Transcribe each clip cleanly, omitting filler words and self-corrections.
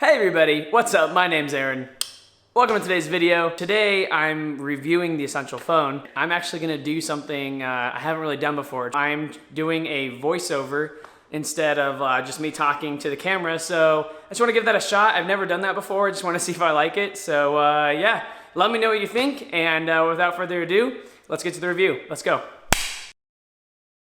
Hey everybody, what's up? My name's Aaron. Welcome to today's video. Today I'm reviewing the Essential phone. I'm actually gonna do something I haven't really done before. I'm doing a voiceover instead of just me talking to the camera, so I just wanna give that a shot. I've never done that before, I just wanna see if I like it. So yeah, let me know what you think, and without further ado, let's get to the review. Let's go.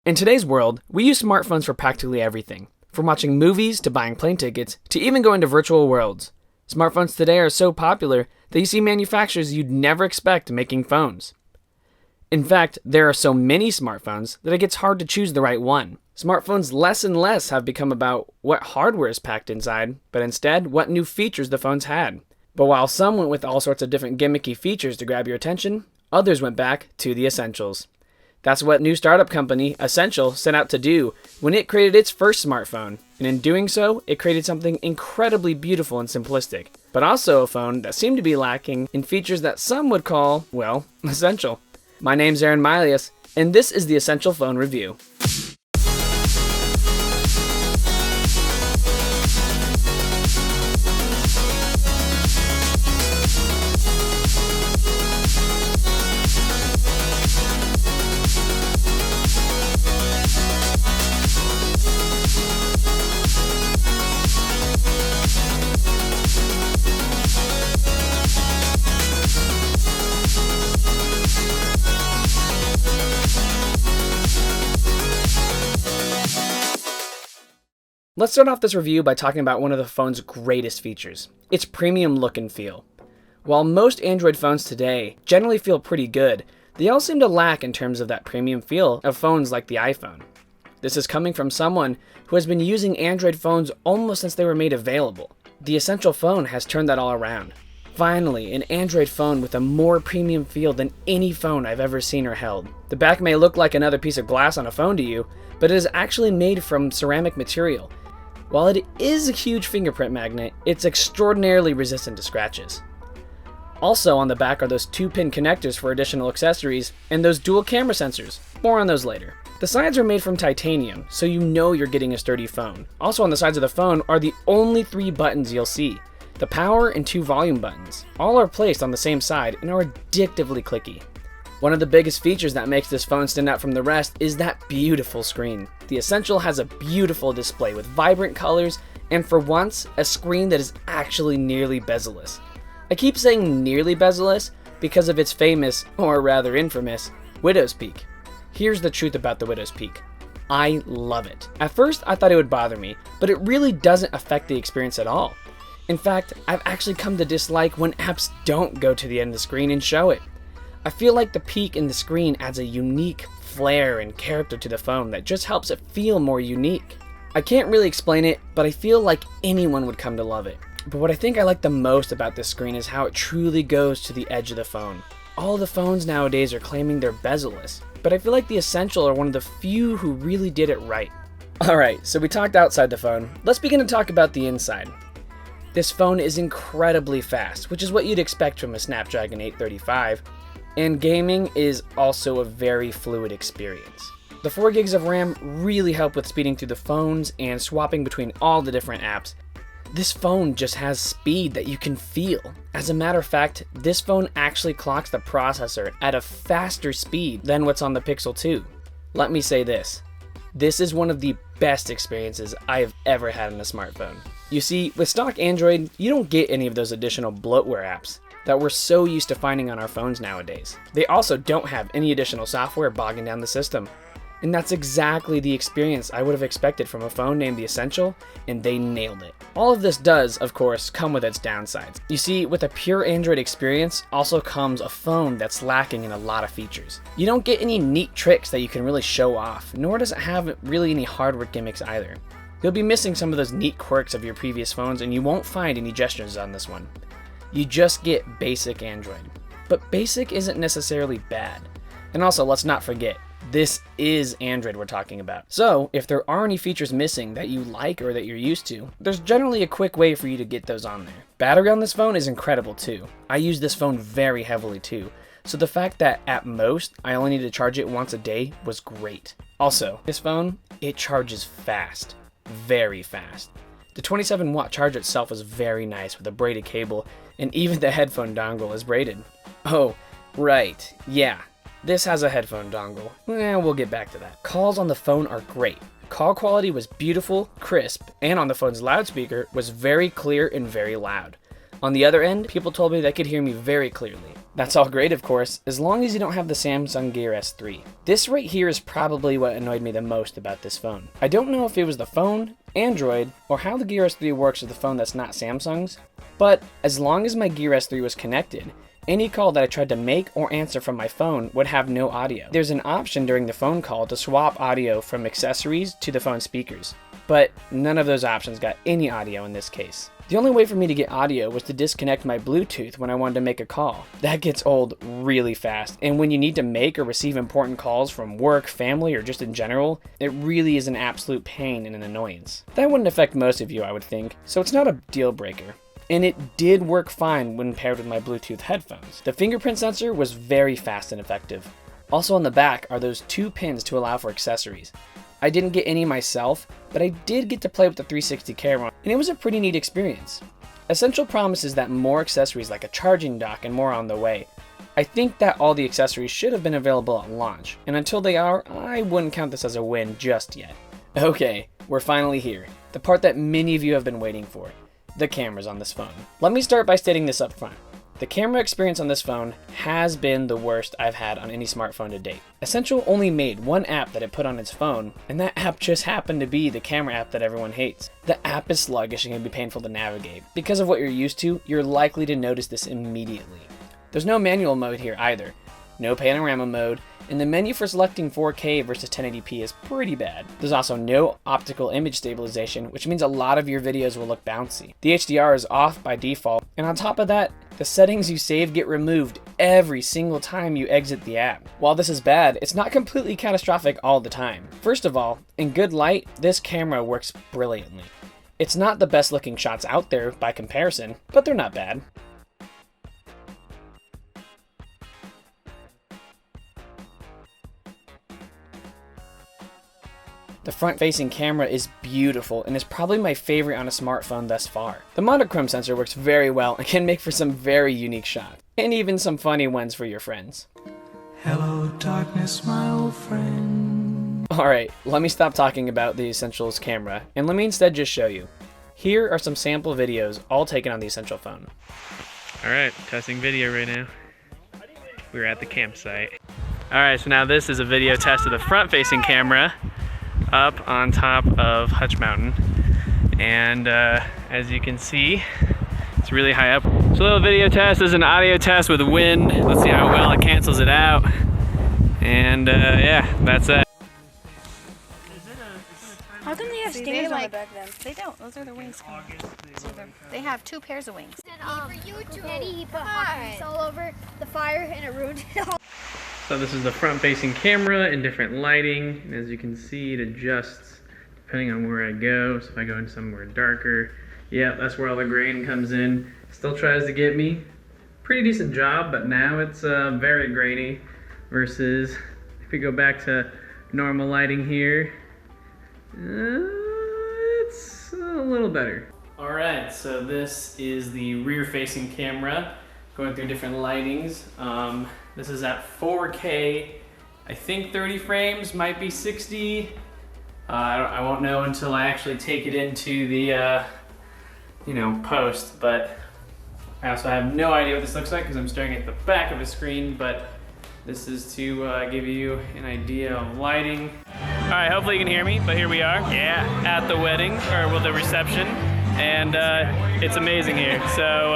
In today's world, we use smartphones for practically everything. From watching movies, to buying plane tickets, to even going to virtual worlds. Smartphones today are so popular that you see manufacturers you'd never expect making phones. In fact, there are so many smartphones that it gets hard to choose the right one. Smartphones less and less have become about what hardware is packed inside, but instead what new features the phones had. But while some went with all sorts of different gimmicky features to grab your attention, others went back to the essentials. That's what new startup company Essential set out to do when it created its first smartphone, and in doing so, it created something incredibly beautiful and simplistic, but also a phone that seemed to be lacking in features that some would call, well, essential. My name's Aaron Milius, and this is the Essential Phone Review. Let's start off this review by talking about one of the phone's greatest features, its premium look and feel. While most Android phones today generally feel pretty good, they all seem to lack in terms of that premium feel of phones like the iPhone. This is coming from someone who has been using Android phones almost since they were made available. The Essential phone has turned that all around. Finally, an Android phone with a more premium feel than any phone I've ever seen or held. The back may look like another piece of glass on a phone to you, but it is actually made from ceramic material. While it is a huge fingerprint magnet, it's extraordinarily resistant to scratches. Also on the back are those 2-pin connectors for additional accessories, and those dual camera sensors. More on those later. The sides are made from titanium, so you know you're getting a sturdy phone. Also on the sides of the phone are the only 3 buttons you'll see. The power and 2 volume buttons. All are placed on the same side and are addictively clicky. One of the biggest features that makes this phone stand out from the rest is that beautiful screen. The Essential has a beautiful display with vibrant colors, and for once, a screen that is actually nearly bezel-less. I keep saying nearly bezel-less because of its famous, or rather infamous, widow's peak. Here's the truth about the widow's peak. I love it. At first, I thought it would bother me, but it really doesn't affect the experience at all. In fact, I've actually come to dislike when apps don't go to the end of the screen and show it. I feel like the peak in the screen adds a unique flair and character to the phone that just helps it feel more unique. I can't really explain it, but I feel like anyone would come to love it. But what I think I like the most about this screen is how it truly goes to the edge of the phone. All the phones nowadays are claiming they're bezel-less, but I feel like the Essential are one of the few who really did it right. Alright, so we talked outside the phone. Let's begin to talk about the inside. This phone is incredibly fast, which is what you'd expect from a Snapdragon 835. And gaming is also a very fluid experience. The 4 gigs of RAM really help with speeding through the phones and swapping between all the different apps. This phone just has speed that you can feel. As a matter of fact, this phone actually clocks the processor at a faster speed than what's on the Pixel 2. Let me say this. This is one of the best experiences I have ever had on a smartphone. You see, with stock Android, you don't get any of those additional bloatware apps that we're so used to finding on our phones nowadays. They also don't have any additional software bogging down the system. And that's exactly the experience I would have expected from a phone named the Essential, and they nailed it. All of this does, of course, come with its downsides. You see, with a pure Android experience also comes a phone that's lacking in a lot of features. You don't get any neat tricks that you can really show off, nor does it have really any hardware gimmicks either. You'll be missing some of those neat quirks of your previous phones, and you won't find any gestures on this one. You just get basic Android. But basic isn't necessarily bad. And also, let's not forget, this is Android we're talking about. So, if there are any features missing that you like or that you're used to, there's generally a quick way for you to get those on there. Battery on this phone is incredible too. I use this phone very heavily too. So the fact that at most, I only need to charge it once a day was great. Also, this phone, it charges fast. Very fast. The 27-watt charger itself was very nice with a braided cable, and even the headphone dongle is braided. Oh, right, yeah, this has a headphone dongle. We'll get back to that. Calls on the phone are great. Call quality was beautiful, crisp, and on the phone's loudspeaker was very clear and very loud. On the other end, people told me they could hear me very clearly. That's all great, of course, as long as you don't have the Samsung Gear S3. This right here is probably what annoyed me the most about this phone. I don't know if it was the phone, Android, or how the Gear S3 works with a phone that's not Samsung's, but as long as my Gear S3 was connected, any call that I tried to make or answer from my phone would have no audio. There's an option during the phone call to swap audio from accessories to the phone speakers, but none of those options got any audio in this case. The only way for me to get audio was to disconnect my Bluetooth when I wanted to make a call. That gets old really fast, and when you need to make or receive important calls from work, family, or just in general, it really is an absolute pain and an annoyance. That wouldn't affect most of you, I would think, so it's not a deal breaker. And it did work fine when paired with my Bluetooth headphones. The fingerprint sensor was very fast and effective. Also on the back are those 2 pins to allow for accessories. I didn't get any myself, but I did get to play with the 360 camera, and it was a pretty neat experience. Essential promises that more accessories like a charging dock and more are on the way. I think that all the accessories should have been available at launch, and until they are, I wouldn't count this as a win just yet. Okay, we're finally here. The part that many of you have been waiting for. The cameras on this phone. Let me start by stating this up front. The camera experience on this phone has been the worst I've had on any smartphone to date. Essential only made one app that it put on its phone, and that app just happened to be the camera app that everyone hates. The app is sluggish and can be painful to navigate. Because of what you're used to, you're likely to notice this immediately. There's no manual mode here either, no panorama mode, and the menu for selecting 4K versus 1080p is pretty bad. There's also no optical image stabilization, which means a lot of your videos will look bouncy. The HDR is off by default, and on top of that, the settings you save get removed every single time you exit the app. While this is bad, it's not completely catastrophic all the time. First of all, in good light, this camera works brilliantly. It's not the best looking shots out there by comparison, but they're not bad. The front-facing camera is beautiful and is probably my favorite on a smartphone thus far. The monochrome sensor works very well and can make for some very unique shots, and even some funny ones for your friends. Hello darkness, my old friend. Alright, let me stop talking about the Essentials camera, and let me instead just show you. Here are some sample videos, all taken on the Essential phone. Alright, testing video right now. We're at the campsite. Alright, so now this is a video test of the front-facing camera up on top of Hutch Mountain, and as you can see, it's really high up. So a little video test. This is an audio test with wind. Let's see how well it cancels it out, and yeah, that's it. How come they have stairs on the back then? They don't. Those are their wings. So they have 2 pairs of wings. For YouTube, Eddie, he put hot grease all over the fire and it ruined it all. So this is the front-facing camera in different lighting, and as you can see, it adjusts depending on where I go. So if I go in somewhere darker, yeah, that's where all the grain comes in. Still tries to get me. Pretty decent job, but now it's very grainy versus if we go back to normal lighting here, it's a little better. All right, so this is the rear-facing camera going through different lightings. This is at 4K, I think 30 frames, might be 60. I won't know until I actually take it into the, post, but I also have no idea what this looks like because I'm staring at the back of the screen, but this is to give you an idea of lighting. All right, hopefully you can hear me, but here we are. Yeah, at the wedding, or well, the reception, and it's amazing here, so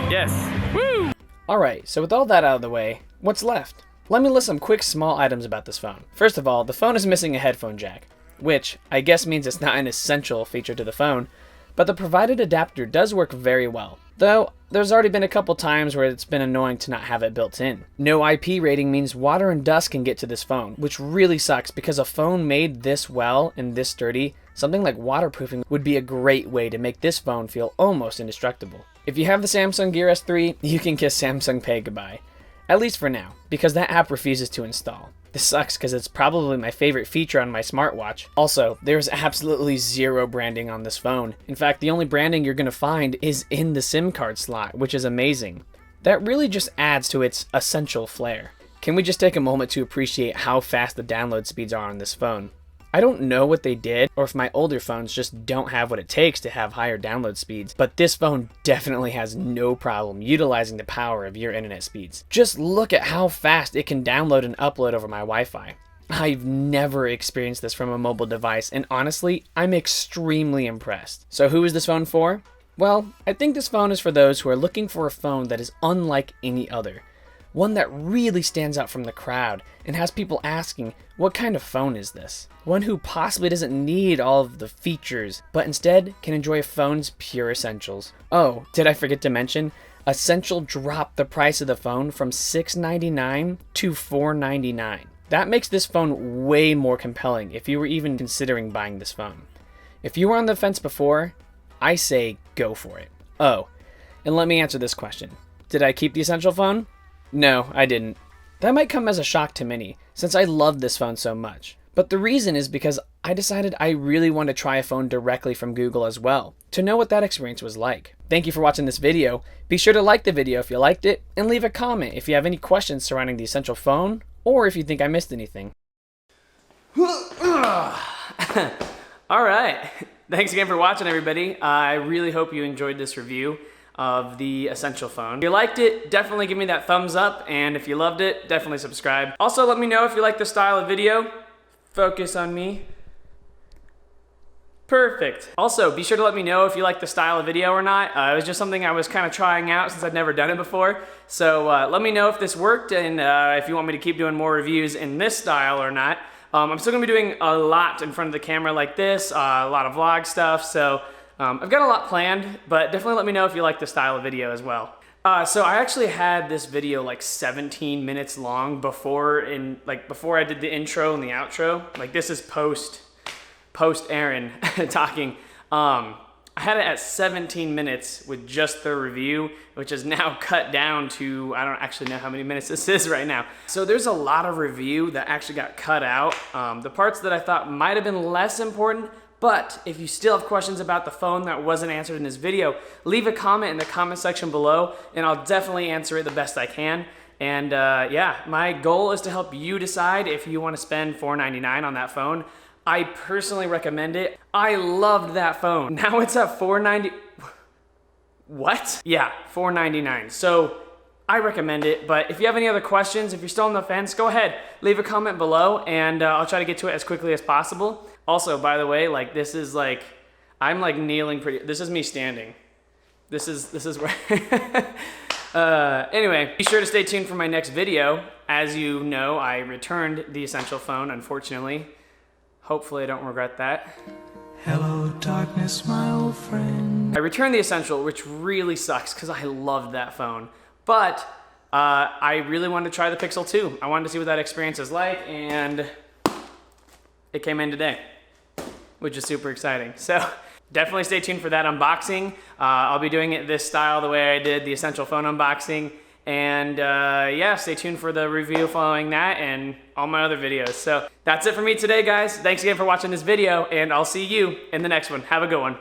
yes, woo! Alright, so with all that out of the way, what's left? Let me list some quick small items about this phone. First of all, the phone is missing a headphone jack, which I guess means it's not an essential feature to the phone, but the provided adapter does work very well. Though, there's already been a couple times where it's been annoying to not have it built in. No IP rating means water and dust can get to this phone, which really sucks because a phone made this well and this sturdy, something like waterproofing would be a great way to make this phone feel almost indestructible. If you have the Samsung Gear S3, you can kiss Samsung Pay goodbye. At least for now, because that app refuses to install. This sucks because it's probably my favorite feature on my smartwatch. Also, there's absolutely zero branding on this phone. In fact, the only branding you're going to find is in the SIM card slot, which is amazing. That really just adds to its essential flair. Can we just take a moment to appreciate how fast the download speeds are on this phone? I don't know what they did, or if my older phones just don't have what it takes to have higher download speeds, but this phone definitely has no problem utilizing the power of your internet speeds. Just look at how fast it can download and upload over my Wi-Fi. I've never experienced this from a mobile device, and honestly, I'm extremely impressed. So who is this phone for? Well, I think this phone is for those who are looking for a phone that is unlike any other. One that really stands out from the crowd and has people asking, what kind of phone is this? One who possibly doesn't need all of the features, but instead can enjoy a phone's pure essentials. Oh, did I forget to mention? Essential dropped the price of the phone from $699 to $499. That makes this phone way more compelling if you were even considering buying this phone. If you were on the fence before, I say go for it. Oh, and let me answer this question. Did I keep the Essential phone? No, I didn't. That might come as a shock to many, since I love this phone so much. But the reason is because I decided I really want to try a phone directly from Google as well, to know what that experience was like. Thank you for watching this video. Be sure to like the video if you liked it, and leave a comment if you have any questions surrounding the Essential phone, or if you think I missed anything. Alright, thanks again for watching, everybody. I really hope you enjoyed this review of the Essential phone. If you liked it, definitely give me that thumbs up, and if you loved it, definitely subscribe. Also, let me know if you like the style of video. Focus on me. Perfect. Also, be sure to let me know if you like the style of video or not. It was just something I was kind of trying out since I'd never done it before. So let me know if this worked, and if you want me to keep doing more reviews in this style or not. I'm still gonna be doing a lot in front of the camera like this, a lot of vlog stuff, so I've got a lot planned, but definitely let me know if you like the style of video as well. So I actually had this video like 17 minutes long before I did the intro and the outro. Like this is post Aaron talking. I had it at 17 minutes with just the review, which is now cut down to, I don't actually know how many minutes this is right now. So there's a lot of review that actually got cut out. The parts that I thought might have been less important, but if you still have questions about the phone that wasn't answered in this video, leave a comment in the comment section below, and I'll definitely answer it the best I can. And yeah, my goal is to help you decide if you want to spend $499 on that phone. I personally recommend it. I loved that phone. Now it's at $490. What? Yeah, $499. So I recommend it, but if you have any other questions, if you're still on the fence, go ahead, leave a comment below, and I'll try to get to it as quickly as possible. Also, by the way, like this is like, I'm like kneeling pretty, this is me standing. This is where, anyway, be sure to stay tuned for my next video. As you know, I returned the Essential phone, unfortunately. Hopefully I don't regret that. Hello, darkness, my old friend. I returned the Essential, which really sucks because I loved that phone. But I really wanted to try the Pixel 2. I wanted to see what that experience is like, and it came in today, which is super exciting. So definitely stay tuned for that unboxing. I'll be doing it this style, the way I did the Essential phone unboxing. And yeah, stay tuned for the review following that and all my other videos. So that's it for me today, guys. Thanks again for watching this video, and I'll see you in the next one. Have a good one.